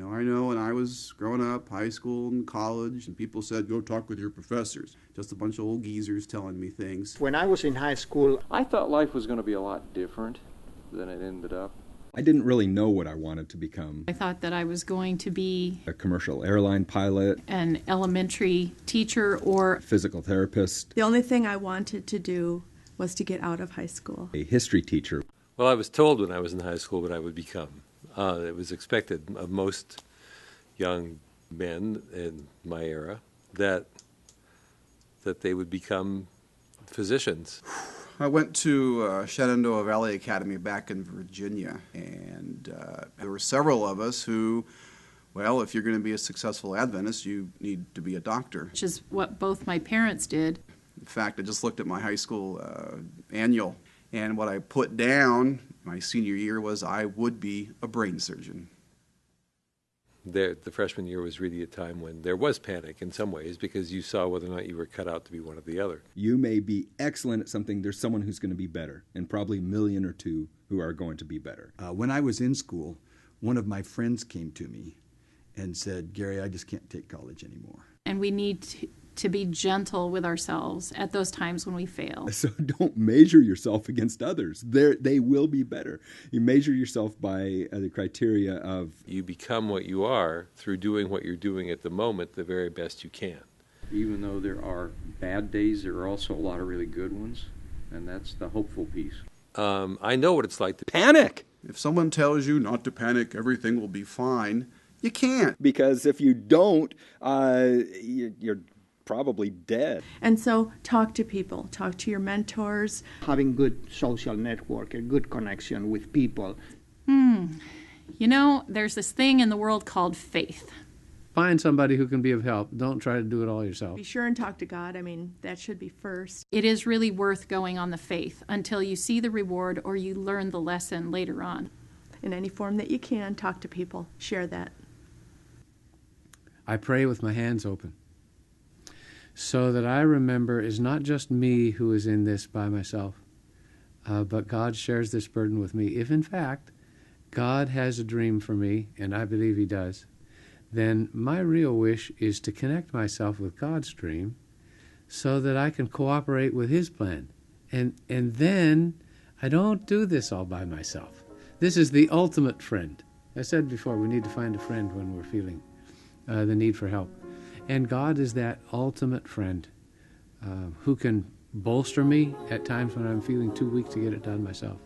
I know when I was growing up, high school and college, and people said, go talk with your professors. Just a bunch of old geezers telling me things. When I was in high school, I thought life was going to be a lot different than it ended up. I didn't really know what I wanted to become. I thought that I was going to be A commercial airline pilot, an elementary teacher or a physical therapist, The only thing I wanted to do was to get out of high school. a history teacher. Well, I was told when I was in high school what I would become. It was expected of most young men in my era that they would become physicians. I went to Shenandoah Valley Academy back in Virginia, and there were several of us who, well, if you're going to be a successful Adventist, you need to be a doctor. which is what both my parents did. In fact, I just looked at my high school annual, and what I put down my senior year was I would be a brain surgeon. The freshman year was really a time when there was panic in some ways because you saw whether or not you were cut out to be one or the other. You may be excellent at something, there's someone who's going to be better, and probably a million or two who are going to be better. When I was in school, one of my friends came to me and said, Gary, I just can't take college anymore. And we need to be gentle with ourselves at those times when we fail. So don't measure yourself against others. They will be better. You measure yourself by the criteria of... You become what you are through doing what you're doing at the moment the very best you can. Even though there are bad days, there are also a lot of really good ones, and that's the hopeful piece. I know what it's like to Panic! If someone tells you not to panic, everything will be fine, you can't. Because if you don't, you're probably dead. And so talk to people, talk to your mentors. having good social network, a good connection with people. There's this thing in the world called faith. Find somebody who can be of help. Don't try to do it all yourself. Be sure and talk to God. I mean, that should be first. It is really worth going on the faith until you see the reward or you learn the lesson later on. In any form that you can, talk to people. Share that. I pray with my hands open so that I remember it's not just me who is in this by myself, but God shares this burden with me. If, in fact, God has a dream for me, and I believe He does, then my real wish is to connect myself with God's dream so that I can cooperate with His plan. And then I don't do this all by myself. This is the ultimate friend. I said before, we need to find a friend when we're feeling the need for help. And God is that ultimate friend who can bolster me at times when I'm feeling too weak to get it done myself.